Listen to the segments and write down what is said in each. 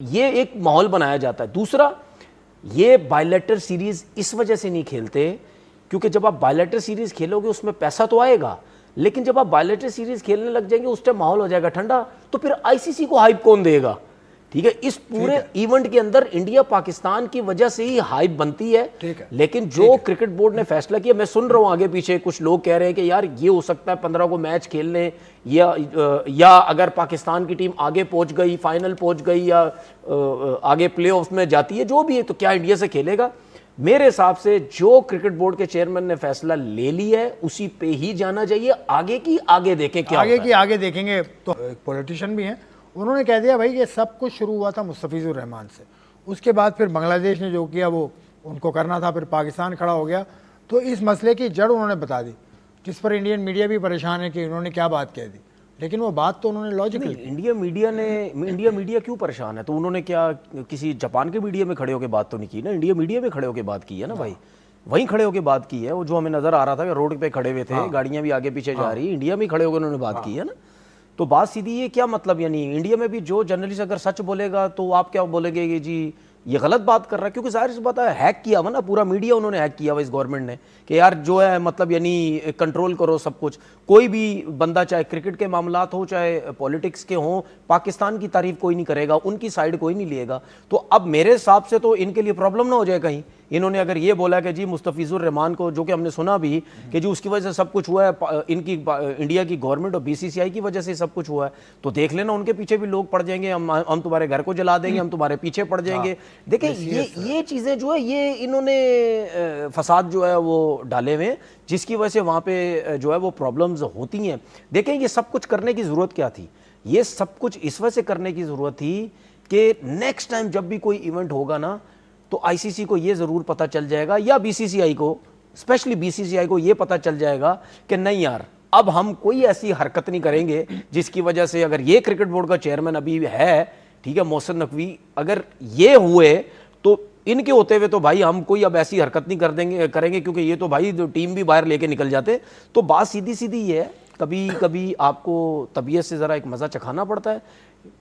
ये एक माहौल बनाया जाता है। दूसरा, ये बायलैटरल सीरीज इस वजह से नहीं खेलते क्योंकि जब आप बायलैटरल सीरीज खेलोगे उसमें पैसा तो आएगा, लेकिन जब आप बायलैटरल सीरीज खेलने लग जाएंगे उस टाइम माहौल हो जाएगा ठंडा, तो फिर आईसीसी को हाइप कौन देगा? ठीक है, इस पूरे इवेंट के अंदर इंडिया पाकिस्तान की वजह से ही हाइप बनती है। लेकिन जो क्रिकेट बोर्ड ने फैसला किया, मैं सुन रहा हूं आगे पीछे कुछ लोग कह रहे हैं कि यार ये हो सकता है 15 को मैच खेल लें, या अगर पाकिस्तान की टीम आगे पहुंच गई, फाइनल पहुंच गई या आगे प्लेऑफ्स में जाती है, जो भी है, तो क्या इंडिया से खेलेगा? मेरे हिसाब से जो क्रिकेट बोर्ड के चेयरमैन ने फैसला ले लिया है उसी पे ही जाना चाहिए। आगे की आगे देखें क्या आगे की आगे देखेंगे। तो एक पॉलिटिशियन भी हैं, उन्होंने कह दिया भाई ये सब कुछ शुरू हुआ था मुस्तफिजुर रहमान से, उसके बाद फिर बांग्लादेश ने जो किया वो उनको करना था, फिर पाकिस्तान खड़ा हो गया। तो इस मसले की जड़ उन्होंने बता दी, जिस पर इंडियन मीडिया भी परेशान है कि उन्होंने क्या बात कह दी, लेकिन वो बात तो उन्होंने लॉजिकल। इंडिया मीडिया क्यों परेशान है? तो उन्होंने क्या किसी जापान के मीडिया में खड़े होकर बात तो नहीं की ना, इंडिया मीडिया में खड़े होकर बात की है ना भाई, वहीं खड़े होकर बात की है। वो जो हमें नजर आ रहा था कि रोड पे खड़े हुए थे, गाड़ियां भी आगे पीछे जा रही, इंडिया में खड़े होकर उन्होंने बात की है ना। तो बात सीधी, ये क्या मतलब? यानी इंडिया में भी जो जर्नलिस्ट अगर सच बोलेगा तो आप क्या बोलेंगे कि जी ये गलत बात कर रहा है? क्योंकि जाहिर सी बात है हैक किया हुआ ना, पूरा मीडिया उन्होंने हैक किया हुआ इस गवर्नमेंट ने कि यार जो है मतलब यानी कंट्रोल करो सब कुछ। कोई भी बंदा चाहे क्रिकेट के मामलात हो चाहे पॉलिटिक्स के हों, पाकिस्तान की तारीफ कोई नहीं करेगा, उनकी साइड कोई नहीं लेगा। तो अब मेरे हिसाब से तो इनके लिए प्रॉब्लम ना हो जाए कहीं। इन्होंने अगर ये बोला कि जी मुस्तफिजुर रहमान को, जो कि हमने सुना भी कि जी उसकी वजह से सब कुछ हुआ है, इनकी इंडिया की गवर्नमेंट और बीसीसीआई की वजह से सब कुछ हुआ है, तो देख लेना उनके पीछे भी लोग पड़ जाएंगे, हम तुम्हारे घर को जला देंगे, हम तुम्हारे पीछे पड़ जाएंगे। देखिए ये चीजें जो है ये इन्होंने फसाद जो है वो डाले हुए, जिसकी वजह से वहां पे जो है वो प्रॉब्लम्स होती हैं। देखें ये सब कुछ करने की जरूरत क्या थी? ये सब कुछ इस वजह से करने की जरूरत थी कि नेक्स्ट टाइम जब भी कोई इवेंट होगा ना, तो आईसीसी को ये जरूर पता चल जाएगा, या बीसीसीआई को, स्पेशली बीसीसीआई को ये पता चल जाएगा कि नहीं यार अब हम कोई ऐसी हरकत नहीं करेंगे जिसकी वजह से, अगर ये क्रिकेट बोर्ड का चेयरमैन अभी है, ठीक है, मोहसिन नकवी, अगर ये हुए तो इनके होते हुए तो भाई हम कोई अब ऐसी हरकत नहीं करेंगे क्योंकि ये तो भाई टीम भी बाहर लेके निकल जाते। तो बात सीधी सीधी ये है, कभी कभी आपको तबीयत से जरा एक मजा चखाना पड़ता है,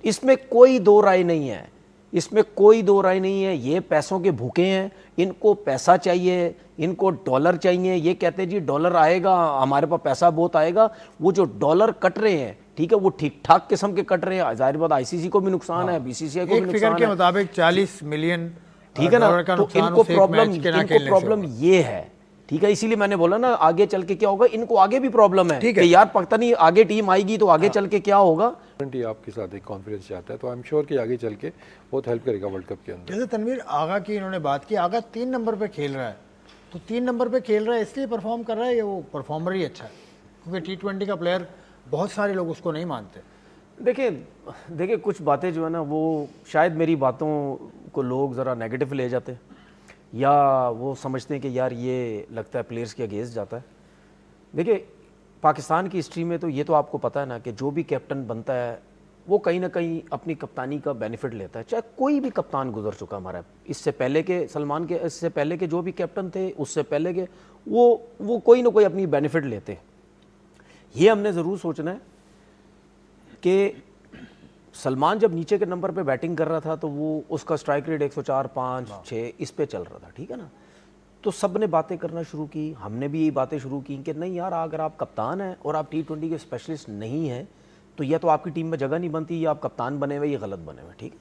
इसमें कोई दो राय नहीं है, इसमें कोई दो राय नहीं है। ये पैसों के भूखे हैं, इनको पैसा चाहिए, इनको डॉलर चाहिए। ये कहते हैं जी डॉलर आएगा, हमारे पास पैसा बहुत आएगा। वो जो डॉलर कट रहे हैं, ठीक है, वो ठीक ठाक किस्म के कट रहे हैं। जाहिर बात आईसीसी को भी नुकसान है, बीसीसीआई को भी नुकसान है। के मुताबिक 40 मिलियन, ठीक है ना। तो इनको प्रॉब्लम ये है, ठीक है, इसीलिए मैंने बोला ना आगे चल के क्या होगा, इनको आगे भी प्रॉब्लम है कि यार पता नहीं आगे टीम आएगी तो आगे चल के क्या होगा। आपके साथ एक कॉन्फ्रेंस चाहता है तो आई एम श्योर कि आगे चल के बहुत हेल्प करेगा वर्ल्ड कप के अंदर। जैसे तनवीर आगा की इन्होंने बात की, आगा 3 नंबर पे खेल रहा है, तो 3 नंबर पे खेल रहा है इसलिए परफॉर्म कर रहा है या वो परफॉर्मर ही अच्छा है? क्योंकि T20 का प्लेयर बहुत सारे लोग उसको नहीं मानते। देखिए कुछ बातें जो है ना वो शायद मेरी बातों को लोग ज़रा नेगेटिव ले जाते हैं, या वो समझते हैं कि यार ये लगता है प्लेयर्स के अगेंस्ट जाता है। देखिए पाकिस्तान की हिस्ट्री में तो ये तो आपको पता है ना कि जो भी कैप्टन बनता है वो कहीं ना कहीं अपनी कप्तानी का बेनिफिट लेता है। चाहे कोई भी कप्तान गुजर चुका हमारा, इससे पहले के सलमान के, इससे पहले के जो भी कैप्टन थे, उससे पहले के, वो कोई ना कोई अपनी बेनिफिट लेते हैं। ये हमने ज़रूर सोचना है कि सलमान जब नीचे के नंबर पे बैटिंग कर रहा था तो वो उसका स्ट्राइक रेट 104, 5, 6 इस पे चल रहा था, ठीक है ना। तो सब ने बातें करना शुरू की, हमने भी ये बातें शुरू की कि नहीं यार अगर आप कप्तान हैं और आप T20 के स्पेशलिस्ट नहीं हैं तो या तो आपकी टीम में जगह नहीं बनती या आप कप्तान बने हुए, ये गलत बने हुए, ठीक है।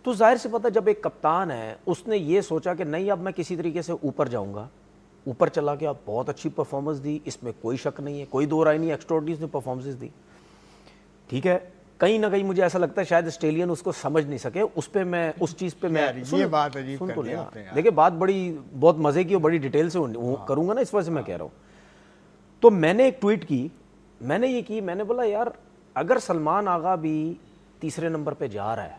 तो जाहिर से पता, जब एक कप्तान है उसने ये सोचा कि नहीं अब मैं किसी तरीके से ऊपर जाऊँगा, ऊपर चला गया, बहुत अच्छी परफॉर्मेंस दी, इसमें कोई शक नहीं है, कोई दो राय नहीं, एक्स्ट्राऑर्डिनरी परफॉर्मेंस दी, ठीक है। कहीं ना कहीं मुझे ऐसा लगता है शायद ऑस्ट्रेलियन उसको समझ नहीं सके, उस पे मैं उस चीज़ पे मैं ये बात अजीब सुन तो लिया। देखिए बात बहुत मज़े की और बड़ी डिटेल से करूँगा ना, इस वजह से मैं कह रहा हूँ। तो मैंने एक ट्वीट की, मैंने बोला यार अगर सलमान आगा भी तीसरे नंबर पे जा रहा है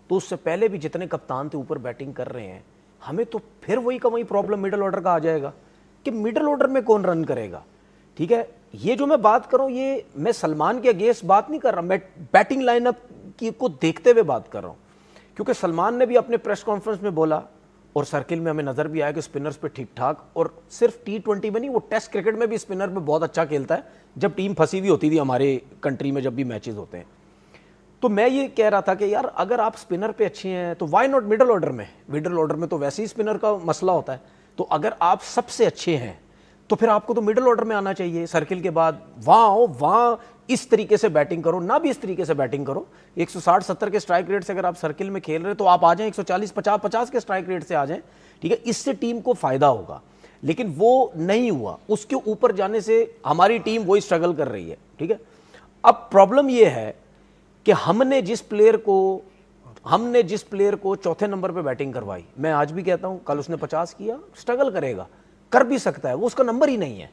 तो उससे पहले भी जितने कप्तान थे ऊपर बैटिंग कर रहे हैं, हमें तो फिर वही का वही प्रॉब्लम मिडिल ऑर्डर का आ जाएगा कि मिडिल ऑर्डर में कौन रन करेगा, ठीक है। ये जो मैं बात कर रहा हूँ ये मैं सलमान के अगेंस्ट बात नहीं कर रहा, मैं बैटिंग लाइनअप की को देखते हुए बात कर रहा हूँ, क्योंकि सलमान ने भी अपने प्रेस कॉन्फ्रेंस में बोला और सर्किल में हमें नजर भी आया कि स्पिनर्स पे ठीक ठाक, और सिर्फ T20 में नहीं, वो टेस्ट क्रिकेट में भी स्पिनर पे बहुत अच्छा खेलता है जब टीम फंसी हुई होती थी हमारे कंट्री में, जब भी मैचेस होते हैं। तो मैं ये कह रहा था कि यार अगर आप स्पिनर पे अच्छे हैं तो वाई नॉट मिडिल ऑर्डर में। मिडिल ऑर्डर में तो वैसे ही स्पिनर का मसला होता है, तो अगर आप सबसे अच्छे हैं तो फिर आपको तो मिडिल ऑर्डर में आना चाहिए। सर्किल के बाद वहां आओ, वहां इस तरीके से बैटिंग करो, ना भी इस तरीके से बैटिंग करो। 160-70 के स्ट्राइक रेट से अगर आप सर्किल में खेल रहे तो आप आ जाएं 140-50 के स्ट्राइक रेट से आ जाएं, ठीक है, इससे टीम को फायदा होगा। लेकिन वो नहीं हुआ, उसके ऊपर जाने से हमारी टीम वही स्ट्रगल कर रही है, ठीक है। अब प्रॉब्लम ये है कि हमने जिस प्लेयर को चौथे नंबर पे बैटिंग करवाई, मैं आज भी कहता हूं कल उसने 50 किया, स्ट्रगल करेगा, कर भी सकता है, वो उसका नंबर ही नहीं है।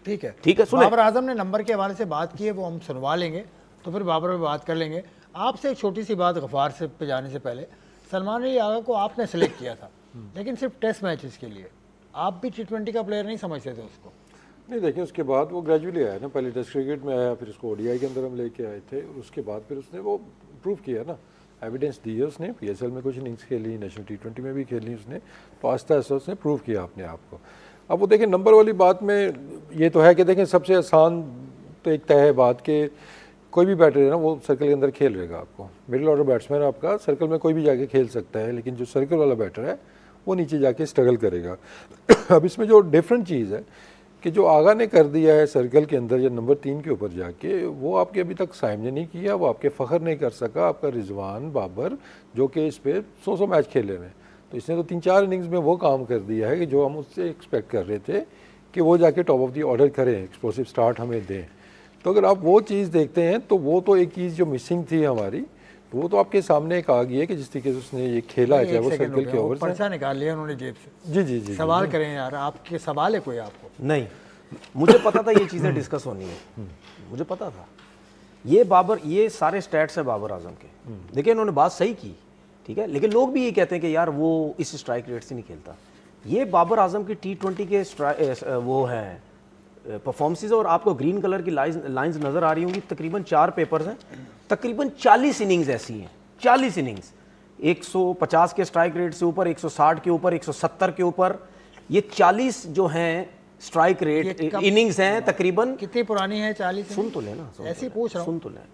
ठीक है, ठीक है। सुने, बाबर आजम ने नंबर के हवाले से बात की है, वो हम सुनवा लेंगे, तो फिर बाबर पे बात कर लेंगे। आपसे एक छोटी सी बात गफार से पे जाने से पहले, सलमान अली आगा को आपने सेलेक्ट किया था लेकिन सिर्फ टेस्ट मैचेस के लिए, आप भी T20 का प्लेयर नहीं समझते थे उसको? नहीं, देखिए उसके बाद वो ग्रेजुअली आया ना, पहले टेस्ट क्रिकेट में आया, फिर उसको ओडीआई के अंदर हम लेके आए थे, उसके बाद फिर उसने वो प्रूव किया ना, एविडेंस दी है उसने। PSL में कुछ इनिंग्स खेली, नेशनल T20 में भी खेली उसने, तो आस्ता आस्ता उसने प्रूव किया अपने आप को। अब वो देखें नंबर वाली बात में ये तो है कि देखें सबसे आसान तो एक तय है बात कि कोई भी बैटर है ना वो सर्कल के अंदर खेल रहेगा आपको। मिडिल ऑर्डर बैट्समैन आपका सर्कल में कोई भी जाके खेल सकता है, लेकिन जो सर्कल वाला बैटर है वो नीचे जाके स्ट्रगल करेगा। अब इसमें जो डिफरेंट चीज़ है कि जो आगा ने कर दिया है सर्कल के अंदर या नंबर 3 के ऊपर जाके, वो आपके अभी तक साइम ने नहीं किया, वो आपके फ़ख्र नहीं कर सका, आपका रिजवान बाबर जो कि इस पर 100 मैच खेले हुए, तो इसने तो 3-4 इनिंग्स में वो काम कर दिया है कि जो हम उससे एक्सपेक्ट कर रहे थे कि वो जाके टॉप ऑफ द ऑर्डर करें, एक्सप्लोसिव स्टार्ट हमें दें। तो अगर आप वो चीज़ देखते हैं तो वो तो एक चीज़ जो मिसिंग थी हमारी, तो वो तो आपके सामने एक आ गई है कि जिस तरीके से उसने ये खेला है, चाहे वो सर्कल के ओवर से। पर्चा निकाल लिया उन्होंने जेब से। जी जी जी, सवाल करें यार, आपके सवाल है कोई आपको? नहीं, मुझे पता था ये चीज़ें डिस्कस होनी है, मुझे पता था। ये सारे स्टैट्स है बाबर आजम के, देखिए इन्होंने बात सही की, ठीक है, लेकिन लोग भी ये कहते हैं कि यार वो इस स्ट्राइक रेट से नहीं खेलता। ये बाबर आजम की T20 के वो हैं परफॉर्मेंसेज, और आपको ग्रीन कलर की लाइंस नज़र आ रही होंगी, तकरीबन 4 पेपर्स हैं, तकरीबन 40 इनिंग्स ऐसी हैं, 40 इनिंग्स 150 के स्ट्राइक रेट से ऊपर, 160 के ऊपर, 170 के ऊपर, ये 40 जो हैं स्ट्राइक रेट इनिंग्स हैं तकरीबन। कितनी पुरानी है 40? सुन तो लेना, ऐसे पूछ रहा हूं। सुन तो ले।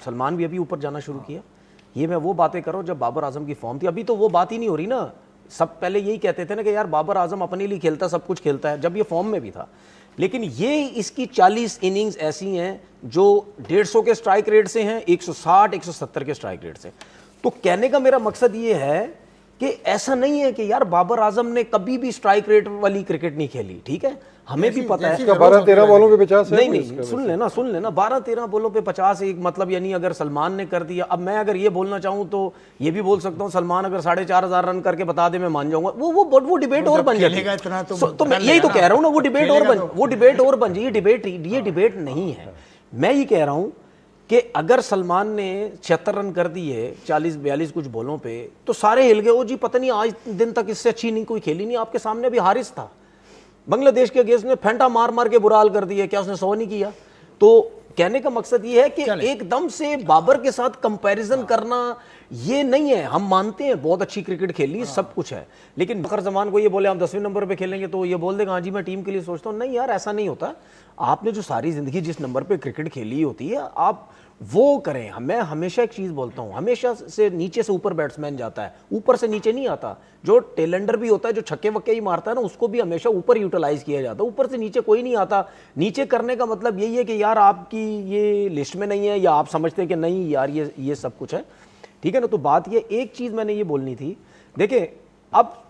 सलमान भी अभी ऊपर जाना शुरू किया, ये मैं वो बातें कर रहा हूं जब बाबर आजम की फॉर्म थी। अभी तो वो बात ही नहीं हो रही ना, सब पहले यही कहते थे ना कि यार बाबर आजम अपने लिए खेलता, सब कुछ खेलता है, जब ये फॉर्म में भी था। लेकिन ये इसकी 40 इनिंग्स ऐसी हैं जो 150 के स्ट्राइक रेट से हैं, 160 170 के स्ट्राइक रेट से। तो कहने का मेरा मकसद ये है कि ऐसा नहीं है कि यार बाबर आजम ने कभी भी स्ट्राइक रेट वाली क्रिकेट नहीं खेली, ठीक है, हमें भी पता है। 12-13 बॉलों पे 50 है। नहीं, सुन लेना 12-13 बॉलों पे 50 एक मतलब, यानी अगर सलमान ने कर दिया, अब मैं अगर ये बोलना चाहूं तो ये भी बोल सकता हूं, सलमान अगर 4,500 रन करके बता दे मैं मान जाऊंगा, वो डिबेट और बन जाएगी। तो मैं यही तो कह रहा हूं ना, वो डिबेट और बन जाए। ये डिबेट नहीं है। मैं ये कह रहा हूं कि अगर सलमान ने 76 रन कर दिए 40-42 कुछ बॉलों पे, तो सारे हिल गए, ओ जी पता नहीं आज दिन तक इससे अच्छी नहीं कोई खेली नहीं। आपके सामने भी हारिस था बांग्लादेश के अगेंस्ट में, फेंटा मार मार के बुरा हाल कर दिया, क्या उसने 100 नहीं किया? तो कहने का मकसद ये है कि एकदम से बाबर के साथ कंपैरिजन करना ये नहीं है। हम मानते हैं बहुत अच्छी क्रिकेट खेली, सब कुछ है, लेकिन फखर जमान को ये बोले हम 10वें नंबर पे खेलेंगे तो ये बोल देगा हाँ जी मैं टीम के लिए सोचता हूँ। नहीं यार, ऐसा नहीं होता। आपने जो सारी जिंदगी जिस नंबर पे क्रिकेट खेली होती है आप वो करें। मैं हमेशा एक चीज बोलता हूं, हमेशा से नीचे से ऊपर बैट्समैन जाता है, ऊपर से नीचे नहीं आता। जो टेलेंडर भी होता है, जो छक्के वक्के ही मारता है ना, उसको भी हमेशा ऊपर यूटिलाइज किया जाता है, ऊपर से नीचे कोई नहीं आता। नीचे करने का मतलब यही है कि यार आपकी ये लिस्ट में नहीं है, या आप समझते हैं कि नहीं यार ये सब कुछ है, ठीक है ना। तो बात ये, एक चीज मैंने ये बोलनी थी, देखिए अब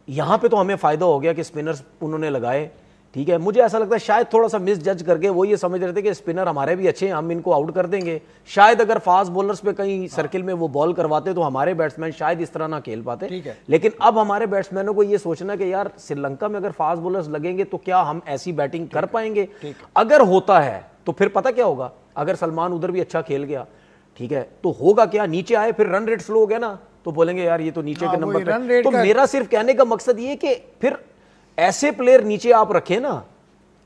यहां पे तो हमें फायदा हो गया कि स्पिनर्स उन्होंने लगाए, ठीक है। मुझे ऐसा लगता है शायद थोड़ा सा मिस जज करके वो ये समझ रहे थे कि स्पिनर हमारे भी अच्छे हैं, हम इनको आउट कर देंगे। शायद अगर फास्ट बॉलर्स पे कहीं सर्किल में वो बॉल करवाते तो हमारे बैट्समैन शायद इस तरह ना खेल पाते, ठीक है। लेकिन अब हमारे बैट्समैनों को ये सोचना कि यार श्रीलंका में अगर फास्ट बॉलर्स लगेंगे तो क्या हम ऐसी बैटिंग कर पाएंगे? अगर होता है तो फिर पता क्या होगा, अगर सलमान उधर भी अच्छा खेल गया, ठीक है, तो होगा क्या, नीचे आए फिर रन रेट स्लो हो गया ना, तो बोलेंगे यार ये तो नीचे के नंबर पे। तो मेरा सिर्फ कहने का मकसद ये कि फिर ऐसे प्लेयर नीचे आप रखें ना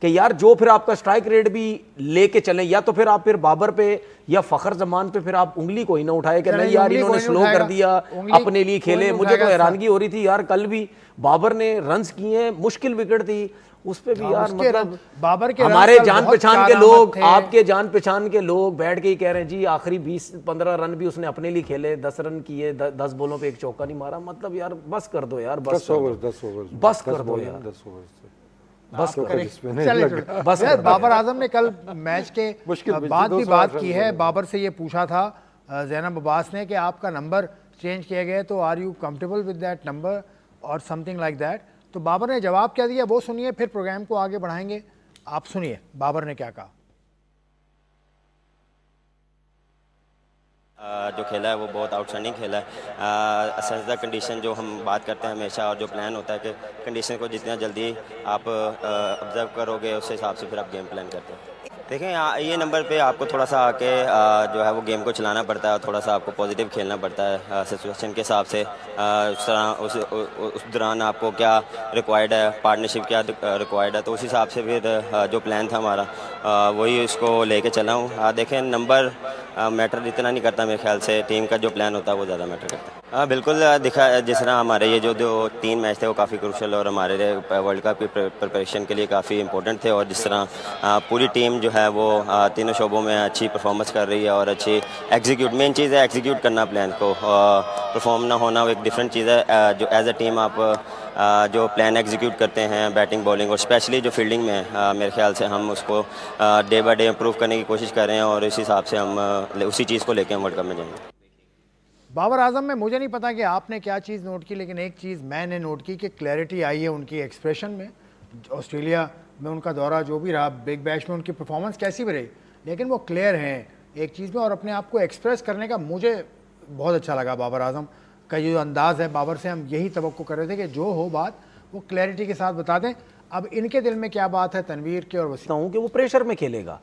कि यार जो फिर आपका स्ट्राइक रेट भी लेके चले, या तो फिर आप फिर बाबर पे या फखर जमान पे फिर आप उंगली कोई ना उठाए कि नहीं यार इन्होंने स्लो कर दिया, अपने लिए खेले। मुझे तो हैरानगी हो रही थी यार, कल भी बाबर ने रन्स किए, मुश्किल विकेट थी उस पे भी यार, मतलब बाबर के हमारे जान पहचान के लोग, आपके जान पहचान के लोग बैठ के ही कह रहे हैं जी आखिरी 20-15 रन भी उसने अपने लिए खेले, 10 रन किए, 10 बॉलों पे एक चौका नहीं मारा। मतलब यार बस कर दो यार, बस 10 ओवर बस कर दो यार, 10 ओवर बस बस यार। बाबर आजम ने कल मैच के बात की है, बाबर से ये पूछा था जैनब अब्बास ने कि आपका नंबर चेंज किया गया तो are you comfortable with that number और समथिंग लाइक दैट। तो बाबर ने जवाब क्या दिया वो सुनिए, फिर प्रोग्राम को आगे बढ़ाएंगे। आप सुनिए बाबर ने क्या कहा। जो खेला है वो बहुत आउटस्टैंडिंग खेला है। असरदा कंडीशन जो हम बात करते हैं हमेशा, और जो प्लान होता है कि कंडीशन को जितना जल्दी आप ऑब्जर्व करोगे उस हिसाब से फिर आप गेम प्लान करते हैं। देखें ये नंबर पे आपको थोड़ा सा आके जो है वो गेम को चलाना पड़ता है, थोड़ा सा आपको पॉजिटिव खेलना पड़ता है सिचुएशन के हिसाब से। उस तरह उस दौरान आपको क्या रिक्वायर्ड है, पार्टनरशिप क्या रिक्वायर्ड है, तो उस हिसाब से फिर जो प्लान था हमारा वही उसको लेके चला हूँ। देखें नंबर मैटर इतना नहीं करता मेरे ख्याल से, टीम का जो प्लान होता है वो ज़्यादा मैटर करता है। बिल्कुल दिखा, जिस तरह हमारे ये जो 3 मैच थे वो काफ़ी क्रूशल और हमारे लिए वर्ल्ड कप की प्रिपरेशन के लिए काफ़ी इंपॉर्टेंट थे, और जिस तरह पूरी टीम जो है वो तीनों शोबों में अच्छी परफॉर्मेंस कर रही है और अच्छी एग्जीक्यूट, मेन चीज़ है एग्जीक्यूट करना प्लान को, परफॉर्म ना होना वो एक डिफरेंट चीज़ है। जो एज अ टीम आप जो प्लान एग्जीक्यूट करते हैं बैटिंग बॉलिंग और स्पेशली जो फील्डिंग में, मेरे ख्याल से हम उसको डे बाय डे इम्प्रूव करने की कोशिश कर रहे हैं, और इस हिसाब से हम उसी चीज़ को लेकर हम वर्ल्ड कप में जाएंगे। बाबर आजम में मुझे नहीं पता कि आपने क्या चीज़ नोट की, लेकिन एक चीज़ मैंने नोट की कि क्लैरिटी आई है उनकी एक्सप्रेशन में। ऑस्ट्रेलिया में उनका दौरा जो भी रहा, बिग बैश में उनकी परफॉर्मेंस कैसी भी रही, लेकिन वो क्लियर हैं एक चीज़ में और अपने आप को एक्सप्रेस करने का मुझे बहुत अच्छा लगा। बाबर आजम का जो अंदाज़ है, बाबर से हम यही तवक्को कर रहे थे कि जो हो बात वो क्लैरिटी के साथ बता दें। अब इनके दिल में क्या बात है तनवीर के और वसीम हूं कि वो प्रेशर में खेलेगा,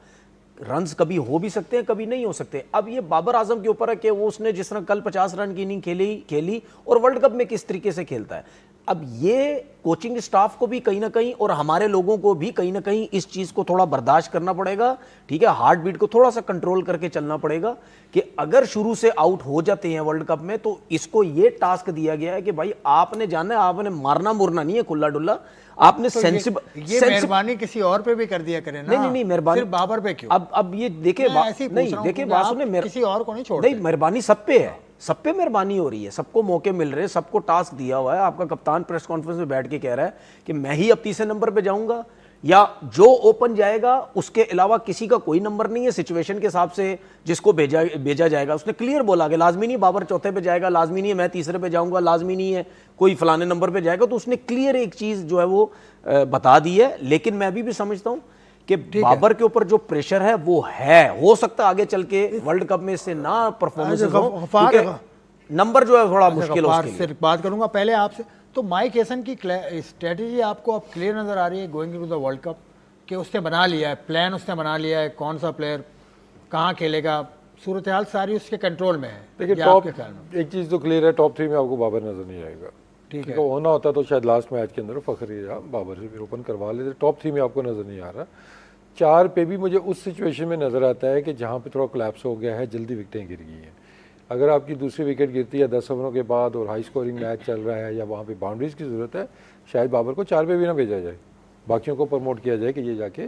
रन्स कभी हो भी सकते हैं कभी नहीं हो सकते। अब ये बाबर आजम के ऊपर है कि वो उसने जिस तरह कल 50 रन की इनिंग खेली और वर्ल्ड कप में किस तरीके से खेलता है। अब ये कोचिंग स्टाफ को भी कहीं ना कहीं और हमारे लोगों को भी कहीं ना कहीं इस चीज़ को थोड़ा बर्दाश्त करना पड़ेगा, ठीक है, हार्ट बीट को थोड़ा सा कंट्रोल करके चलना पड़ेगा कि अगर शुरू से आउट हो जाते हैं वर्ल्ड कप में तो इसको ये टास्क दिया गया है कि भाई आपने जाना है, आपने मारना मुरना नहीं है खुला डुल्ला, आपने तो ये मेहरबानी किसी और पे भी कर दिया करें ना। नहीं मेहरबानी सिर्फ बाबर पे क्यों? अब ये देखे नहीं देखे बात सुने, किसी और को नहीं छोड़ते। नहीं, मेहरबानी सब पे है, सब पे मेहरबानी हो रही है, सबको मौके मिल रहे हैं, सबको टास्क दिया हुआ है। आपका कप्तान प्रेस कॉन्फ्रेंस में बैठ के कह रहा है कि मैं ही अब तीसरे नंबर पे जाऊंगा या जो ओपन जाएगा उसके अलावा किसी का कोई नंबर नहीं है, सिचुएशन के हिसाब से जिसको भेजा जाएगा। उसने क्लियर बोला कि लाजमी नहीं बाबर चौथे पे जाएगा, लाजमी नहीं है मैं तीसरे पे जाऊंगा, लाजमी नहीं है कोई फलाने नंबर पे जाएगा। तो उसने क्लियर एक चीज जो है वो बता दी है। लेकिन मैं अभी भी समझता हूं कि बाबर के ऊपर जो प्रेशर है वो है, हो सकता है आगे चल के वर्ल्ड कप में इससे ना परफॉर्मेंस नंबर जो है थोड़ा मुश्किल हो। सिर्फ बात करूंगा पहले आपसे, तो माइक हेसन की स्ट्रेटजी आपको अब क्लियर नजर आ रही है going to the world cup, कि उसने बना लिया है प्लान, उसने बना लिया है कौन सा प्लेयर कहाँ खेलेगा, सूरत हाल सारी उसके कंट्रोल में है। देखिए टॉप एक चीज़ तो क्लियर है, टॉप 3 में आपको बाबर नजर नहीं आएगा। ठीक है, होना होता तो शायद लास्ट मैच के अंदर फखरी बाबर से फिर ओपन करवा लेते। टॉप 3 में आपको नजर नहीं आ रहा। 4 पे भी मुझे उस सिचुएशन में नजर आता है कि जहाँ पे थोड़ा कोलैप्स हो गया है, जल्दी विकेटें गिर गई हैं। अगर आपकी दूसरी विकेट गिरती है 10 ओवरों के बाद और हाई स्कोरिंग मैच चल रहा है या वहाँ पे बाउंड्रीज की ज़रूरत है, शायद बाबर को 4 पे भी ना भेजा जाए, बाकियों को प्रमोट किया जाए कि ये जाके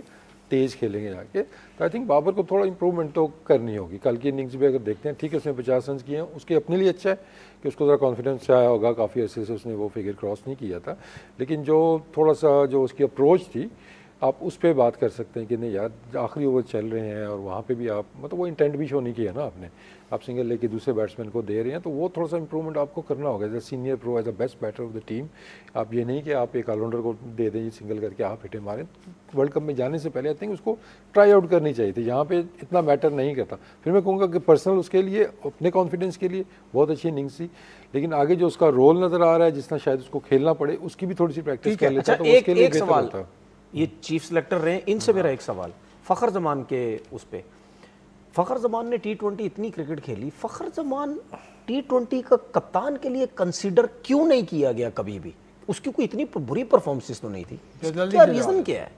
तेज़ खेलेंगे जाके। तो आई थिंक बाबर को थोड़ा इंप्रूवमेंट तो करनी होगी। कल की इनिंग्स भी अगर देखते हैं, ठीक है उसने 50 रन किए हैं, उसके अपने लिए अच्छा है कि उसको ज़रा कॉन्फिडेंस आया होगा, काफ़ी अर्से से उसने वो फिगर क्रॉस नहीं किया था। लेकिन जो थोड़ा सा जो उसकी अप्रोच थी, आप उस पर बात कर सकते हैं कि नहीं यार आखिरी ओवर चल रहे हैं और वहाँ पे भी आप मतलब वो इंटेंट भी शो नहीं किया ना आपने, आप सिंगल लेके दूसरे बैट्समैन को दे रहे हैं, तो वो थोड़ा सा इंप्रूवमेंट आपको करना होगा as a senior pro, as a best batter of the team. आप ये नहीं कि आप एक ऑलराउंडर को दे दें सिंगल करके आप हिटे मारें। वर्ल्ड कप में जाने से पहले आई थिंक उसको ट्राई आउट करनी चाहिए थी, यहाँ पे इतना मैटर नहीं करता। फिर मैं कहूँगा कि पर्सनल उसके लिए अपने कॉन्फिडेंस के लिए बहुत अच्छी इनिंग्स थी, लेकिन आगे जो उसका रोल नज़र आ रहा है जिसना शायद उसको खेलना पड़े, उसकी भी थोड़ी सी प्रैक्टिस कर लेता तो उसके लिए बेहतर होता। ये चीफ सिलेक्टर रहे, इनसे मेरा एक सवाल, फ़खर जमान के उस पे, फ़खर जमान ने T20 इतनी क्रिकेट खेली, फ़खर जमान T20 का कप्तान के लिए कंसीडर क्यों नहीं किया गया कभी भी? उसकी कोई इतनी बुरी परफॉर्मेंस तो नहीं थी, क्या रीज़न क्या है?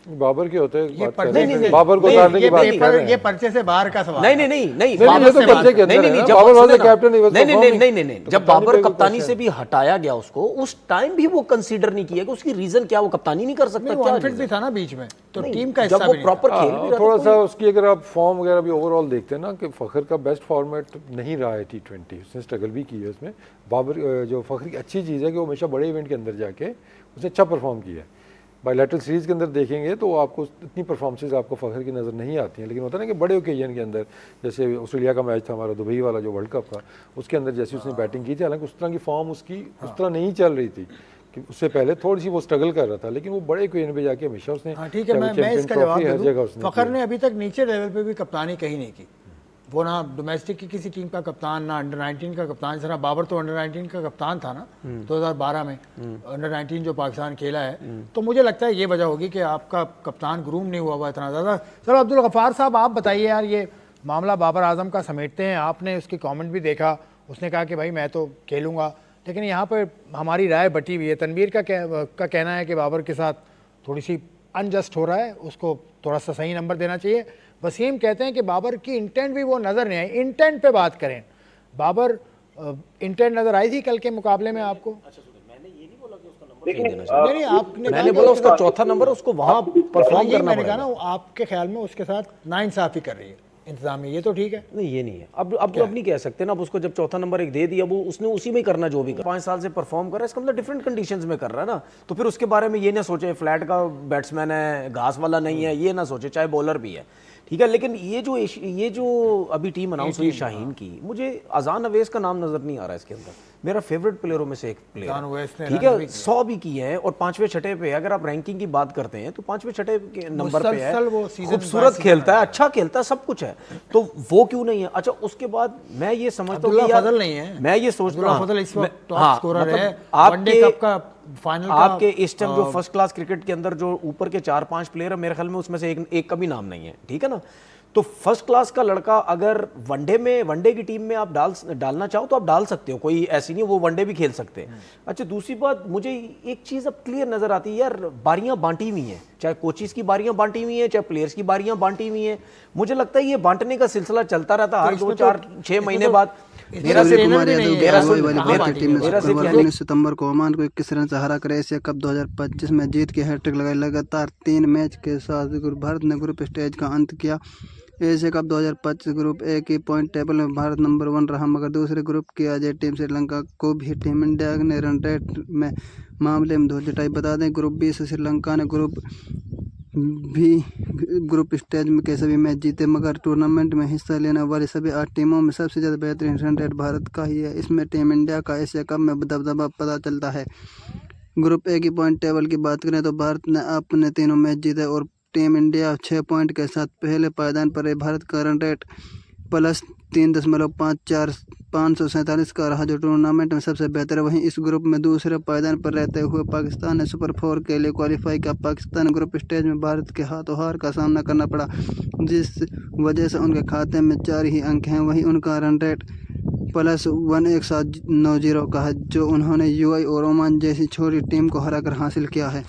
बाबर के होते हैं ये बात पर्चे कर रहे हैं। नहीं, बाबर को नहीं, उतारने की ये बात कर पेपर रहे हैं। ये पर्चे से बाहर का सवाल नहीं है। नहीं नहीं नहीं नहीं, बाबर ये तो से पर्चे के बात- नहीं अंदर नहीं है जब ना, बाबर वाज द सुने ना, कैप्टन, ही वाज नहीं नहीं परफॉर्मिंग। नहीं नहीं तो जब कप्तानी बाबर पे कोई कप्तानी question से भी हटाया गया उसको, उस टाइम भी वो कंसीडर नहीं किया कि उसकी रीजन क्या, वो कप्तानी नहीं कर सकता नहीं, वो क्या अनफिट भी reason? था ना बीच में, तो नहीं, टीम का जब हिस्सा वो भी नहीं प्रॉपर था। खेल भी रहा थोड़ा था सा उसकी अगर आप फॉर्म वगैरह भी ओवरऑल देखते हैं ना कि फ़खर का बेस्ट फॉर्मेट नहीं रहा है T20, उसने स्ट्रगल भी की है उसमें। बाबर जो फ़खर की अच्छी चीज़ है कि वो हमेशा बड़े इवेंट के अंदर जाके उसने अच्छा परफॉर्म किया है। बायलैटरल सीरीज़ के अंदर देखेंगे तो आपको इतनी परफॉर्मेंसेज आपको फ़खर की नज़र नहीं आती हैं, लेकिन होता है ना कि बड़े ओकेजन के अंदर, जैसे ऑस्ट्रेलिया का मैच था हमारा दुबई वाला जो वर्ल्ड कप का, उसके अंदर जैसे उसने बैटिंग की थी, हालांकि उस तरह की फॉर्म उसकी उस तरह नहीं चल रही थी कि उससे पहले थोड़ी सी वो स्ट्रगल कर रहा था, लेकिन वो बड़े ओकेजन पे जाके हमेशा उसने, हाँ ठीक है, चाहे वो मैं चैंपियन इसका ट्रॉफी, जवाब हर दे जगह दूं। उसने फ़खर किया। ने अभी तक नीचे लेवल पे भी कप्तानी कहीं नहीं की। वो ना डोमेस्टिक की किसी टीम का कप्तान, ना अंडर 19 का कप्तान। जरा बाबर तो अंडर 19 का कप्तान था ना 2012 में, अंडर 19 जो पाकिस्तान खेला है। तो मुझे लगता है ये वजह होगी कि आपका कप्तान ग्रूम नहीं हुआ इतना ज़्यादा। चलो अब्दुल गफ़ार साहब, आप बताइए यार, ये मामला बाबर आजम का समेटते हैं, आपने उसकी कमेंट भी देखा, उसने कहा कि भाई मैं तो खेलूँगा, लेकिन यहाँ पर हमारी राय बटी हुई है। तनवीर का कहना है कि बाबर के साथ थोड़ी सी अनजस्ट हो रहा है, उसको थोड़ा सा सही नंबर देना चाहिए। वसीम कहते हैं कि बाबर की इंटेंट भी वो नज़र नहीं आई। इंटेंट पे बात करें, बाबर इंटेंट नज़र आई थी कल के मुकाबले में आपको? नहीं, आपने मैंने बोला उसका चौथा नंबर उसको वहां परफॉर्म ये करना मैंने कहा पड़ेगा। ना, आपके ख्याल में उसके साथ नाइंसाफ़ी कर रही है इंतजामी, ये तो ठीक है। नहीं ये नहीं है, अब नहीं कह सकते ना, अब उसको जब चौथा नंबर एक दे दिया, वो उसने उसी में ही करना जो भी कर। 5 साल से परफॉर्म कर रहा है, इसका मतलब डिफरेंट कंडीशंस में कर रहा है ना, तो फिर उसके बारे में ये ना सोचे फ्लैट का बैट्समैन है, घास वाला नहीं है, ये ना सोचे, चाहे बॉलर भी है, ठीक है। लेकिन ये जो अभी टीम अनाउंस हुई शाहीन की, मुझे अजान अवैस का नाम नजर नहीं आ रहा है इसके अंदर। मेरा फेवरेट प्लेयरों में से एक प्लेयर अजान अवैस ने ठीक है, 100 भी की है और 5वें छठे पे है। अगर आप रैंकिंग की बात करते हैं तो 5वें छठे के नंबर पे है, मुसलसल वो सीजन खूबसूरत खेलता है, अच्छा खेलता है, सब कुछ है, तो वो क्यों नहीं है? अच्छा, उसके बाद मैं ये समझता हूँ कि यार, फजल नहीं है, मैं ये सोचता हूँ फजल इस वक्त टॉप स्कोरर है, वनडे कप का फाइनल का आपके इस टाइम जो फर्स्ट क्लास क्रिकेट के अंदर जो ऊपर के 4-5 प्लेयर है, मेरे ख्याल में उसमें से एक का भी नाम नहीं है, ठीक है ना। तो फर्स्ट क्लास का लड़का अगर वनडे की टीम में आप डालना चाहो तो आप डाल सकते हो, कोई ऐसी नहीं, वो वनडे भी खेल सकते हैं। अच्छा, दूसरी बात, मुझे एक चीज़ अब क्लियर नजर आती है यार, बारियां बांटी हुई हैं, चाहे कोचिज की बारियां बांटी हुई हैं, चाहे प्लेयर्स की बारियां बांटी हुई हैं। मुझे लगता है ये बांटने का सिलसिला चलता रहता हर 2-4-6 महीने बाद। मेरा सूर्य कुमार यादव 19 सितंबर को ओमान को 21 रन से हरा कर एशिया कप 2025 में जीत के हैट्रिक लगाई। लगातार 3 मैच के साथ भारत ने ग्रुप स्टेज का अंत किया। एशिया कप 2025 ग्रुप ए की पॉइंट टेबल में भारत नंबर 1 रहा, मगर दूसरे ग्रुप की अजय टीम श्रीलंका को भी टीम इंडिया ने रन रेट में मामले में धूल चटाई। बता दें, ग्रुप बी से श्रीलंका ने ग्रुप स्टेज में के सभी मैच जीते, मगर टूर्नामेंट में हिस्सा लेने वाली सभी 8 टीमों में सबसे ज़्यादा बेहतरीन रन रेट भारत का ही है। इसमें टीम इंडिया का एशिया कप में दबदबा पता चलता है। ग्रुप ए की पॉइंट टेबल की बात करें तो भारत ने अपने तीनों मैच जीते और टीम इंडिया 6 पॉइंट के साथ पहले पायदान पर है। भारत का रन रेट +3.54 547 का रहा, जो टूर्नामेंट में सबसे बेहतर है। वहीं इस ग्रुप में दूसरे पायदान पर रहते हुए पाकिस्तान ने सुपर 4 के लिए क्वालिफाई किया। पाकिस्तान ग्रुप स्टेज में भारत के हाथों हार का सामना करना पड़ा, जिस वजह से उनके खाते में 4 ही अंक हैं। वहीं उनका रन रेट +11790 का है, जो उन्होंने यूएई और ओमान जैसी छोटी टीम को हराकर हासिल किया है।